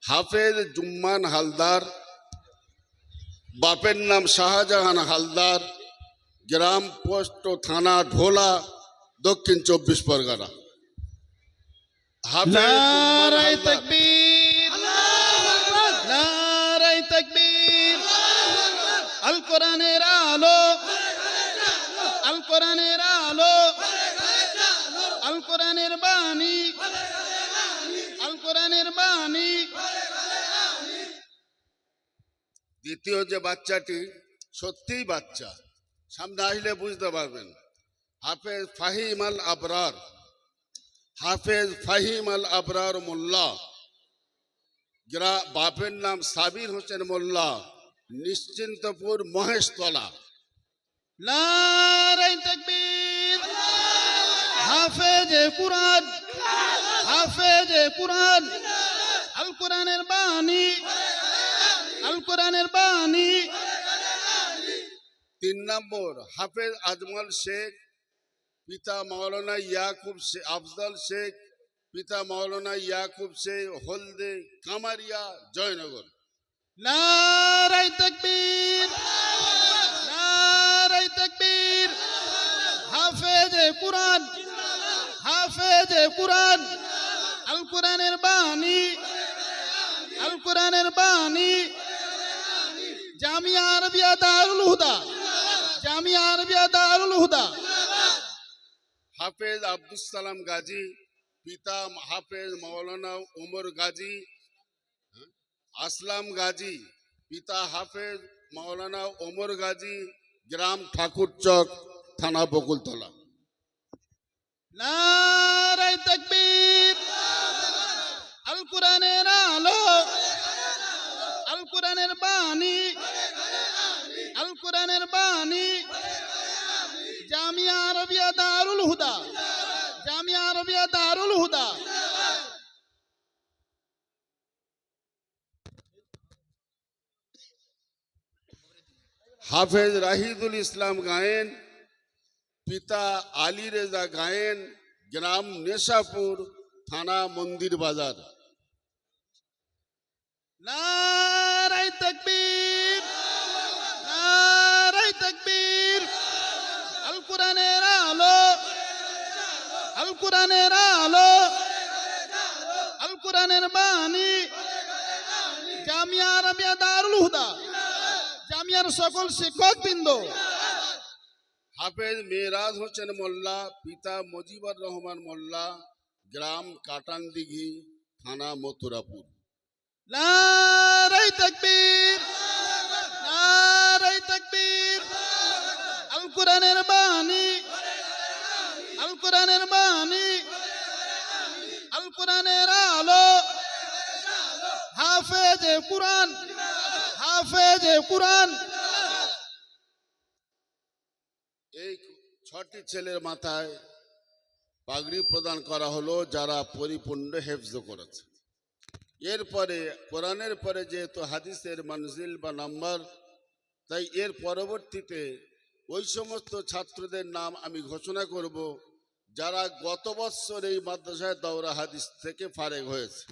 হাফেজ জুম্মান হালদার, বাপের নাম শাহজাহান হালদার, গ্রাম পোস্ট ও থানা ঢোলা, দক্ষিণ 24 পরগনা। হাফেজ জুম্মান নারায়ে হালদার। তাকবীর, নারায়ে তাকবীর। আল কোরআনের আলো, আল কোরআনের আলো, আল কোরআনের বাণী, আল কোরআনের বাণী। দ্বিতীয় যে বাচ্চাটি সত্যিই বাচ্চা, সামনে আসলে বুঝতে পারবেন। হাফেজ ফাহিম আল আবরার, হাফেজ ফাহিম আল আবরার মোল্লা, বাপের নাম সাবির হোসেন মোল্লা, নিশ্চিন্তপুর মহেশতলা। নারায়ে তাকবীর। হাফেজে কুরআন, হাফেজে কুরআন, আল কোরআনের বাণী, আল কোরআনের বাণী। 3 নম্বর হাফেজ আজমল শেখ, পিতা মাওলানা ইয়াকুব আফজল শেখ, পিতা মাওলানা ইয়াকুব শেখ, হলদে কামারিয়া, জয়নগর। নারায়ে তাকবীর, নারায়ে তাকবীর। হাফেজে কুরআন, হাফেজে কুরআন, আল কোরআনের বাণী, আল কোরআনের বাণী। জামিয়া আরবিয়া দারুল হুদা, জামিয়া আরবিয়া দারুল হুদা। হাফেজ আব্দুস সালাম গাজী, পিতা হাফেজ মাওলানা ওমর গাজী, আসলাম গাজী, পিতা হাফেজ মাওলানা ওমর গাজী, গ্রাম ঠাকুরচক, থানা বকুলতলা। নারায়ে তাকবীর। আল কোরআনের আলো, আল কোরআনের বাণী, আল কোরআনের বাণী। জামিয়া আরবিয়া দারুল হুদা, জামিয়া আরবিয়া দারুল হুদা। হাফেজ রাহিদুল ইসলাম গায়েন, পিতা আলী রেজা গায়েন, গ্রাম নেশাপুর, থানা মন্দির বাজার। নারায়ে তাকবীর, নারায়ে তাকবীর। আল কোরআনের আলো, আল কোরআনের আলো, আল কোরআনের বাণী। জামিয়া আরবিয়া দারুল হুদা, জামিয়ার সকল শিক্ষক বৃন্দ। হাফেজ মেরাজ হোসেন মোল্লা, পিতা মজিবুর রহমান মোল্লা, গ্রাম কাটানদিঘি, থানা মথুরাপুর। নারায়ে তাকবীর, নারায়ে তাকবীর। আল কোরআনের বাণী, আল কোরআনের বাণী, আল কোরআনের আলো। হাফেজে কুরআন, হাফেজে কুরআন। এই 6টি ছেলের মাথায় পাগড়ি প্রদান করা হলো, যারা পরিপূর্ণ হেফজ করেছে। এরপরে কোরআনের পরে যেহেতু হাদিসের মঞ্জিল বা নাম্বার, তাই এর পরবর্তীতে ওই সমস্ত ছাত্রদের নাম আমি ঘোষণা করব যারা গত বছর এই মাদ্রাসায় দাওরা হাদিস থেকে ফারেগ হয়েছে।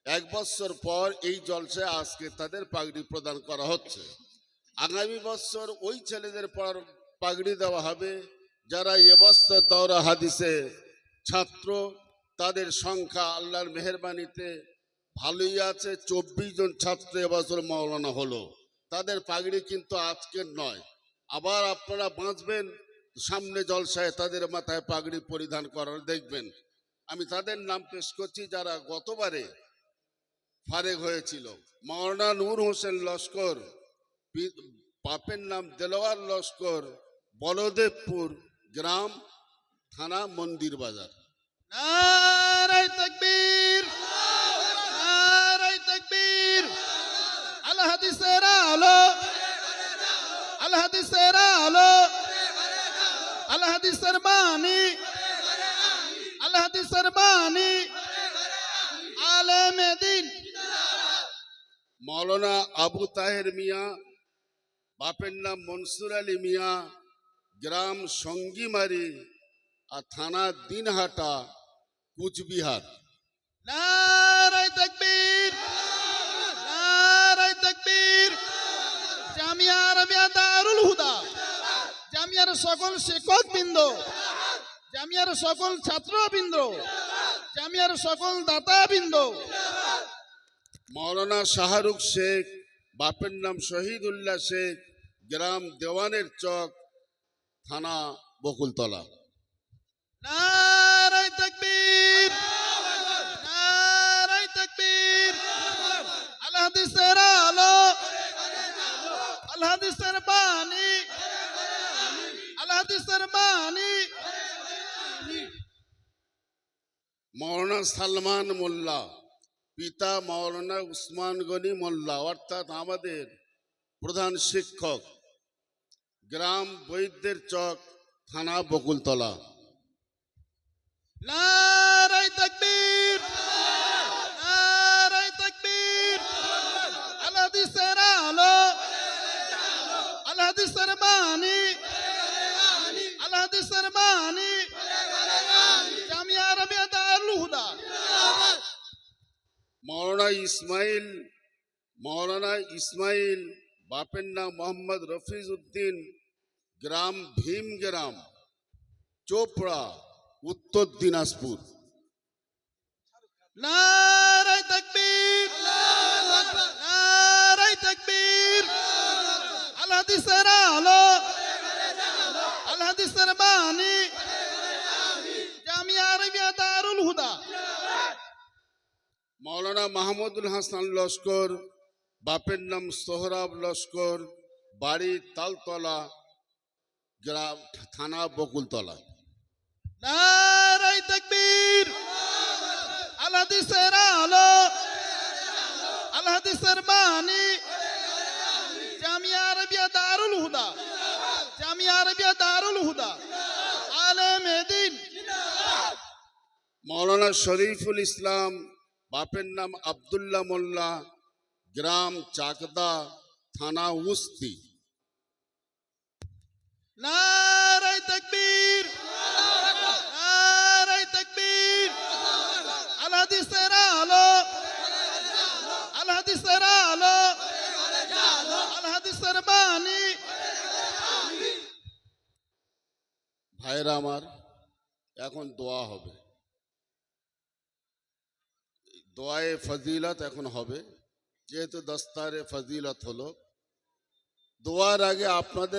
1 বছর পর এই জলসায় আজকে তাদের পাগড়ি প্রদান করা হচ্ছে। আগামী বছর ওই ছেলেদের পাগড়ি দেওয়া হবে যারা এবছর দাওরা হাদিসে ছাত্র, তাদের সংখ্যা আল্লাহর মেহেরবানিতে ভালোই আছে। 24 জন ছাত্র এবছর মাওলানা হলো। তাদের পাগড়ি কিন্তু আজকের নয়, আবার আপনারা বাঁচবেন সামনে জলসায় তাদের মাথায় পাগড়ি পরিধান করার দেখবেন। আমি তাদের নাম পেশ করছি যারা গতবারে ফারেগ হয়েছিল। মাওলানা নূর হোসেন লস্কর, বাপের নাম দেলোয়ার লস্কর, বলদেবপুর, গ্রাম থানা মন্দির বাজার। নারায়ে তাকবীর, নারায়ে তাকবীর। আল হাদিসের আলো, আল হাদিসের আলো, আল হাদিসের বাণী, আল হাদিসের বাণী। আলেমে দ্বীন মাওলানা আবু তাহের মিয়া, বাপের নাম মনসুর আলী মিয়া, গ্রাম সঙ্গীমারি আর থানা দিনহাটা, কুচবিহার। নারায়ে তাকবীর, সকল শিক্ষকবৃন্দ, জামিয়ার সকল ছাত্রবৃন্দ, জামিয়ার সকল দাতাবৃন্দ, মৌলানা শাহরুখ শেখ, বাপের নাম শহীদুল্লাহ শেখ, গ্রাম দেওয়ানের চক, থানা বকুলতলা। নারায়ে তাকবীর, নারায়ে তাকবীর। আল হাদিসের আলো, আল হাদিসের বাণী, আল হাদিসের বাণী। মৌলানা সালমান মোল্লা, পিতা মৌলানা উসমান গনি মোল্লা, অর্থাৎ আমাদের প্রধান শিক্ষক, গ্রাম বৈদ্যের চক, থানা বকুলতলা। নারায়ে তাকবীর, নারায়ে তাকবীর। আল হাদিসের আলো, আল হাদিসের বাণী, আল হাদিসের বাণী। জামিয়া আরবিয়া দারুল হুদা। মৌলানা ইসমাইল, বাপের নাম মোহাম্মদ রফিজ উদ্দিন, গ্রাম ভীমগ্রাম, চোপড়া, উত্তর দিনাজপুর। নারায়ে তাকবীর, নারায়ে তাকবীর। আল হাদিসের আলো, আল হাদিসের বাণী। জামিয়া আরবিয়া দারুল হুদা। মৌলানা মাহমুদুল হাসান লস্কর, বাপের নাম সোহরাব লস্কর, বাড়ি তালতলা, গ্রাম থানা বকুলতলা। নারায়ে তাকবীর। আল হাদিসের আলো, আল হাদিসের বাণী। জামিয়া আরবিয়া দারুল হুদা, জামিয়া আরবিয়া দারুল হুদা। আলেমে দ্বীন। মৌলানা শরীফুল ইসলাম, বাপের নাম আব্দুল্লাহ মোল্লা, গ্রাম চাকদা, থানা উস্তি। নারায়ে তাকবীর, নারায়ে তাকবীর। আল হাদিসের আলো, আল হাদিসের আলো, আল হাদিসের বাণী। ভাইরা আমার, এখন দোয়া হবে। দোয়ায়ে ফজিলত এখন হবে, যেহেতু দস্তারে ফজিলত হলো। দোয়ার আগে আপনাদের